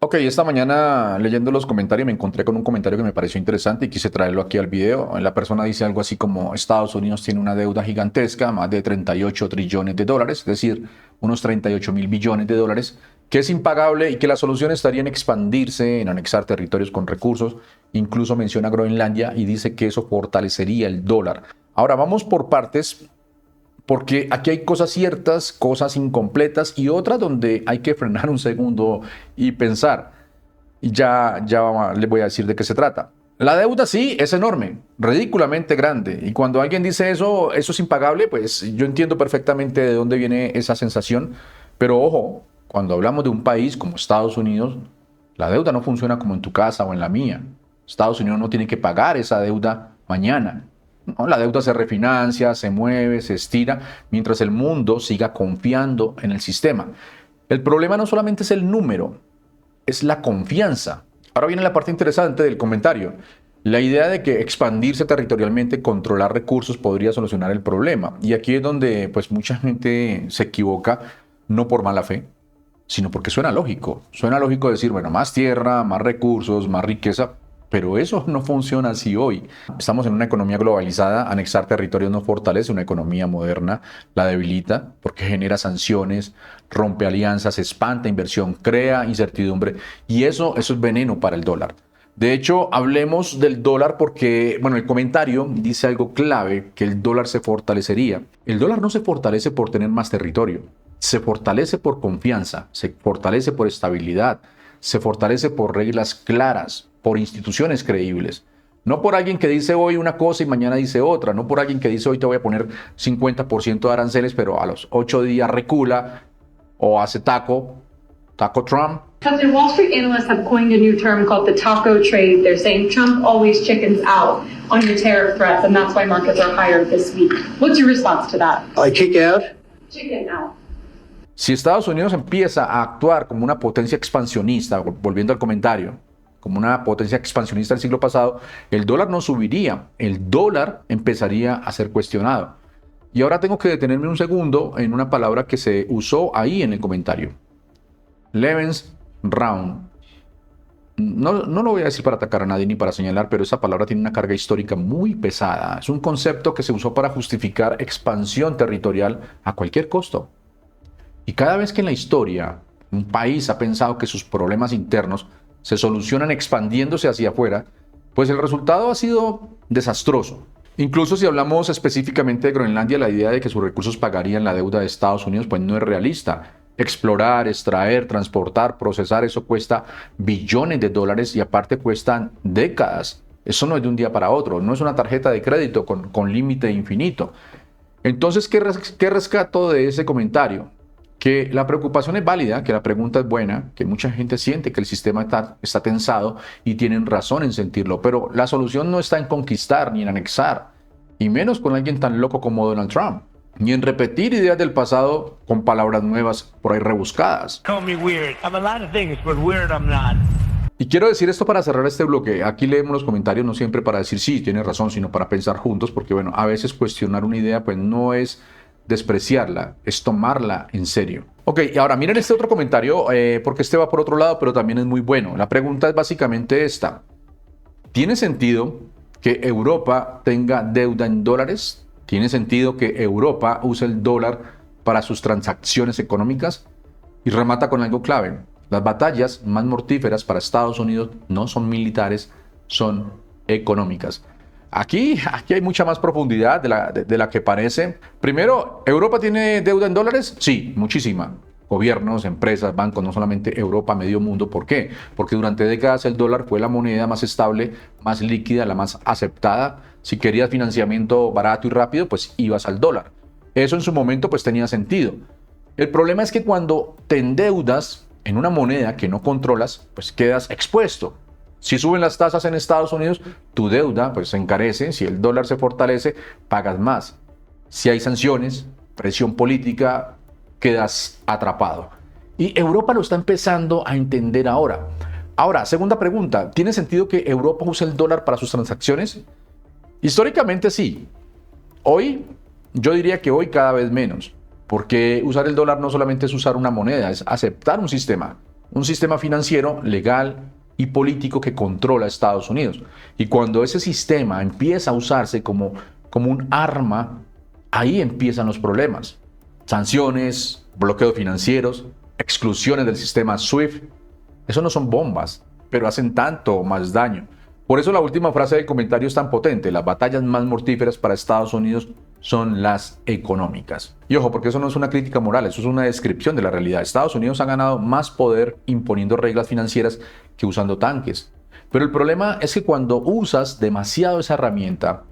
Ok, esta mañana leyendo los comentarios me encontré con un comentario que me pareció interesante y quise traerlo aquí al video. La persona dice algo así como Estados Unidos tiene una deuda gigantesca, más de 38 trillones de dólares, es decir, unos 38 mil billones de dólares, que es impagable y que la solución estaría en expandirse, en anexar territorios con recursos. Incluso menciona Groenlandia y dice que eso fortalecería el dólar. Ahora vamos por partes, porque aquí hay cosas ciertas, cosas incompletas y otras donde hay que frenar un segundo y pensar. Y ya les voy a decir de qué se trata. La deuda sí es enorme, ridículamente grande. Y cuando alguien dice eso es impagable, pues yo entiendo perfectamente de dónde viene esa sensación. Pero ojo, cuando hablamos de un país como Estados Unidos, la deuda no funciona como en tu casa o en la mía. Estados Unidos no tiene que pagar esa deuda mañana. ¿No? La deuda se refinancia, se mueve, se estira, mientras el mundo siga confiando en el sistema. El problema no solamente es el número, es la confianza. Ahora viene la parte interesante del comentario. La idea de que expandirse territorialmente, controlar recursos podría solucionar el problema. Y aquí es donde pues mucha gente se equivoca, no por mala fe, sino porque suena lógico. Suena lógico decir, bueno, más tierra, más recursos, más riqueza, pero eso no funciona así hoy. Estamos en una economía globalizada, anexar territorios no fortalece una economía moderna, la debilita porque genera sanciones, rompe alianzas, espanta inversión, crea incertidumbre y eso es veneno para el dólar. De hecho, hablemos del dólar porque, bueno, el comentario dice algo clave, que el dólar se fortalecería. El dólar no se fortalece por tener más territorio, se fortalece por confianza, se fortalece por estabilidad, se fortalece por reglas claras, por instituciones creíbles. No por alguien que dice hoy una cosa y mañana dice otra, no por alguien que dice hoy te voy a poner 50% de aranceles, pero a los 8 días recula o hace taco Trump. Captain, Wall Street analysts have coined a new term called the taco trade. They're saying Trump always chickens out on your tariff threats, and that's why markets are higher this week. What's your response to that? I kick out. Chicken out. Si Estados Unidos empieza a actuar como una potencia expansionista, volviendo al comentario, como una potencia expansionista del siglo pasado, el dólar no subiría, el dólar empezaría a ser cuestionado. Y ahora tengo que detenerme un segundo en una palabra que se usó ahí en el comentario. Lebensraum. No lo voy a decir para atacar a nadie ni para señalar, pero esa palabra tiene una carga histórica muy pesada. Es un concepto que se usó para justificar expansión territorial a cualquier costo. Y cada vez que en la historia un país ha pensado que sus problemas internos se solucionan expandiéndose hacia afuera, pues el resultado ha sido desastroso. Incluso si hablamos específicamente de Groenlandia, la idea de que sus recursos pagarían la deuda de Estados Unidos pues no es realista. Explorar, extraer, transportar, procesar, eso cuesta billones de dólares y aparte cuestan décadas. Eso no es de un día para otro, no es una tarjeta de crédito con límite infinito. Entonces, ¿qué rescato de ese comentario? Que la preocupación es válida, que la pregunta es buena, que mucha gente siente que el sistema está tensado y tienen razón en sentirlo, pero la solución no está en conquistar ni en anexar, y menos con alguien tan loco como Donald Trump, ni en repetir ideas del pasado con palabras nuevas por ahí rebuscadas. Call me weird. I'm a lot of things, but weird I'm not. Y quiero decir esto para cerrar este bloque. Aquí leemos los comentarios no siempre para decir sí, tiene razón, sino para pensar juntos, porque bueno, a veces cuestionar una idea pues no es despreciarla, es tomarla en serio. Ok, y ahora miren este otro comentario, porque este va por otro lado, pero también es muy bueno. La pregunta es básicamente esta. ¿Tiene sentido que Europa tenga deuda en dólares? ¿Tiene sentido que Europa use el dólar para sus transacciones económicas? Y remata con algo clave. Las batallas más mortíferas para Estados Unidos no son militares, son económicas. Aquí hay mucha más profundidad de la que parece. Primero, ¿Europa tiene deuda en dólares? Sí, muchísima. Gobiernos, empresas, bancos, no solamente Europa, medio mundo. ¿Por qué? Porque durante décadas el dólar fue la moneda más estable, más líquida, la más aceptada. Si querías financiamiento barato y rápido, pues ibas al dólar. Eso en su momento pues tenía sentido. El problema es que cuando te endeudas en una moneda que no controlas, pues quedas expuesto. Si suben las tasas en Estados Unidos, tu deuda pues se encarece. Si el dólar se fortalece, pagas más. Si hay sanciones, presión política, quedas atrapado. Y Europa lo está empezando a entender ahora. Ahora, segunda pregunta, ¿tiene sentido que Europa use el dólar para sus transacciones? Históricamente sí. Hoy, yo diría que hoy cada vez menos. Porque usar el dólar no solamente es usar una moneda, es aceptar un sistema. un sistema financiero, legal y político que controla a Estados Unidos. Y cuando ese sistema empieza a usarse como un arma, ahí empiezan los problemas. Sanciones, bloqueos financieros, exclusiones del sistema SWIFT. Eso no son bombas, pero hacen tanto más daño. Por eso la última frase del comentario es tan potente. Las batallas más mortíferas para Estados Unidos son las económicas. Y ojo, porque eso no es una crítica moral, eso es una descripción de la realidad. Estados Unidos ha ganado más poder imponiendo reglas financieras que usando tanques. Pero el problema es que cuando usas demasiado esa herramienta,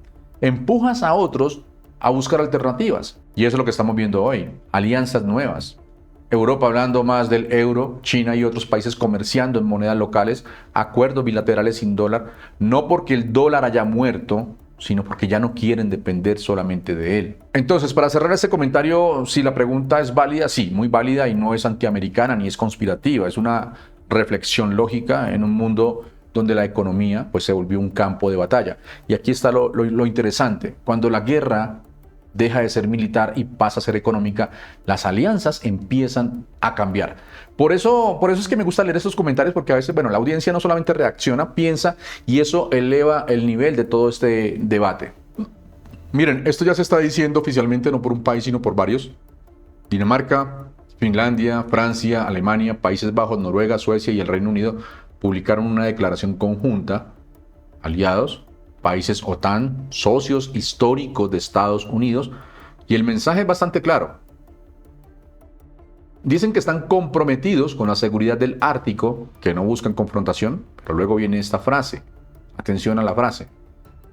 empujas a otros a buscar alternativas. Y eso es lo que estamos viendo hoy. Alianzas nuevas. Europa hablando más del euro, China y otros países comerciando en monedas locales, acuerdos bilaterales sin dólar, no porque el dólar haya muerto, sino porque ya no quieren depender solamente de él. Entonces, para cerrar este comentario, si la pregunta es válida, sí, muy válida y no es antiamericana ni es conspirativa, es una reflexión lógica en un mundo donde la economía pues, se volvió un campo de batalla. Y aquí está lo interesante, cuando la guerra deja de ser militar y pasa a ser económica, las alianzas empiezan a cambiar. Por eso es que me gusta leer estos comentarios, porque a veces, bueno, la audiencia no solamente reacciona, piensa, y eso eleva el nivel de todo este debate. Miren, esto ya se está diciendo oficialmente, no por un país, sino por varios. Dinamarca, Finlandia, Francia, Alemania, Países Bajos, Noruega, Suecia y el Reino Unido publicaron una declaración conjunta, aliados, países OTAN, socios históricos de Estados Unidos, y el mensaje es bastante claro. Dicen que están comprometidos con la seguridad del Ártico, que no buscan confrontación, pero luego viene esta frase. Atención a la frase.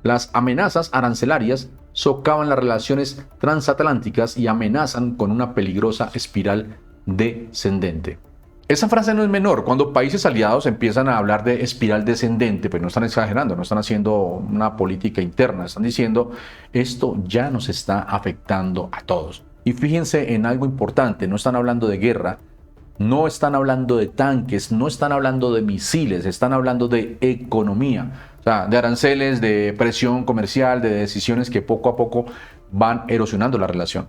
Las amenazas arancelarias socavan las relaciones transatlánticas y amenazan con una peligrosa espiral descendente. Esa frase no es menor. Cuando países aliados empiezan a hablar de espiral descendente, pues no están exagerando, no están haciendo una política interna, están diciendo esto ya nos está afectando a todos. Y fíjense en algo importante, no están hablando de guerra, no están hablando de tanques, no están hablando de misiles, están hablando de economía, o sea, de aranceles, de presión comercial, de decisiones que poco a poco van erosionando la relación.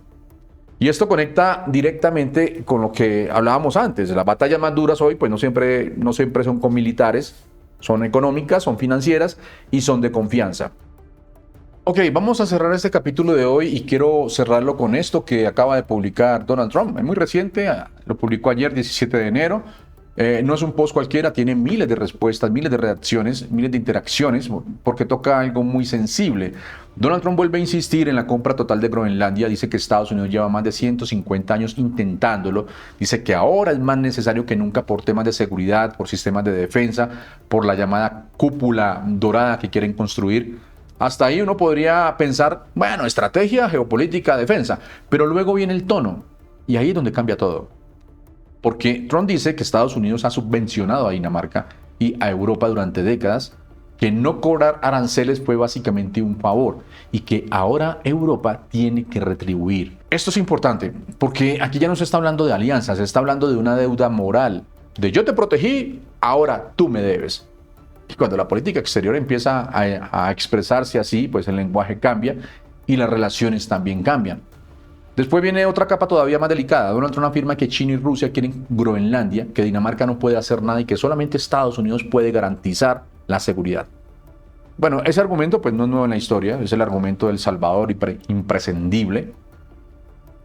Y esto conecta directamente con lo que hablábamos antes. Las batallas más duras hoy pues no siempre son con militares, son económicas, son financieras y son de confianza. Ok, vamos a cerrar este capítulo de hoy y quiero cerrarlo con esto que acaba de publicar Donald Trump. Es muy reciente, lo publicó ayer, 17 de enero. No es un post cualquiera, tiene miles de respuestas, miles de reacciones, miles de interacciones, porque toca algo muy sensible. Donald Trump vuelve a insistir en la compra total de Groenlandia, dice que Estados Unidos lleva más de 150 años intentándolo, dice que ahora es más necesario que nunca por temas de seguridad, por sistemas de defensa, por la llamada cúpula dorada que quieren construir. Hasta ahí uno podría pensar, bueno, estrategia, geopolítica, defensa, pero luego viene el tono y ahí es donde cambia todo. Porque Trump dice que Estados Unidos ha subvencionado a Dinamarca y a Europa durante décadas, que no cobrar aranceles fue básicamente un favor y que ahora Europa tiene que retribuir. Esto es importante porque aquí ya no se está hablando de alianzas, se está hablando de una deuda moral, de yo te protegí, ahora tú me debes. Y cuando la política exterior empieza a expresarse así, pues el lenguaje cambia y las relaciones también cambian. Después viene otra capa todavía más delicada. Donald Trump afirma que China y Rusia quieren Groenlandia, que Dinamarca no puede hacer nada y que solamente Estados Unidos puede garantizar la seguridad. Bueno, ese argumento pues no es nuevo en la historia, es el argumento del Salvador imprescindible.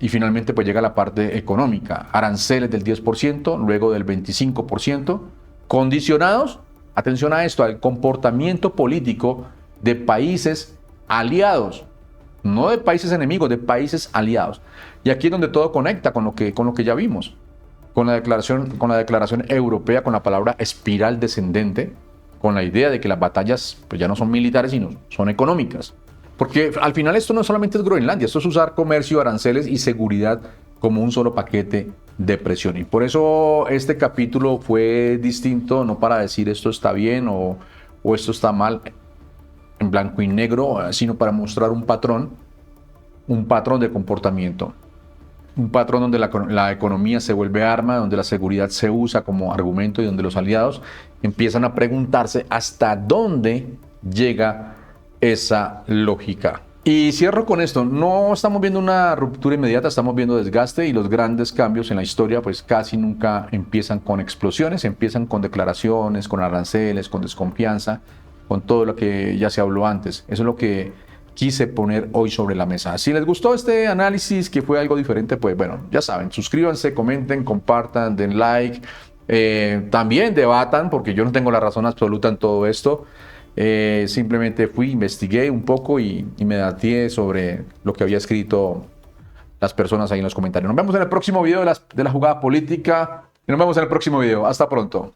Y finalmente pues llega la parte económica, aranceles del 10%, luego del 25%, condicionados, atención a esto, al comportamiento político de países aliados. No de países enemigos, de países aliados. Y aquí es donde todo conecta con lo que ya vimos. Con la declaración europea, con la palabra espiral descendente, con la idea de que las batallas pues ya no son militares, sino son económicas. Porque al final esto no solamente es Groenlandia, esto es usar comercio, aranceles y seguridad como un solo paquete de presión. Y por eso este capítulo fue distinto, no para decir esto está bien o esto está mal, en blanco y negro, sino para mostrar un patrón de comportamiento, un patrón donde la economía se vuelve arma, donde la seguridad se usa como argumento y donde los aliados empiezan a preguntarse hasta dónde llega esa lógica. Y cierro con esto, no estamos viendo una ruptura inmediata, estamos viendo desgaste y los grandes cambios en la historia pues casi nunca empiezan con explosiones, empiezan con declaraciones, con aranceles, con desconfianza, con todo lo que ya se habló antes. Eso es lo que quise poner hoy sobre la mesa. Si les gustó este análisis que fue algo diferente, pues bueno, ya saben, suscríbanse, comenten, compartan, den like, también debatan porque yo no tengo la razón absoluta en todo esto. Simplemente investigué un poco y me dateé sobre lo que había escrito las personas ahí en los comentarios. Nos vemos en el próximo video de la jugada política y nos vemos en el próximo video. Hasta pronto.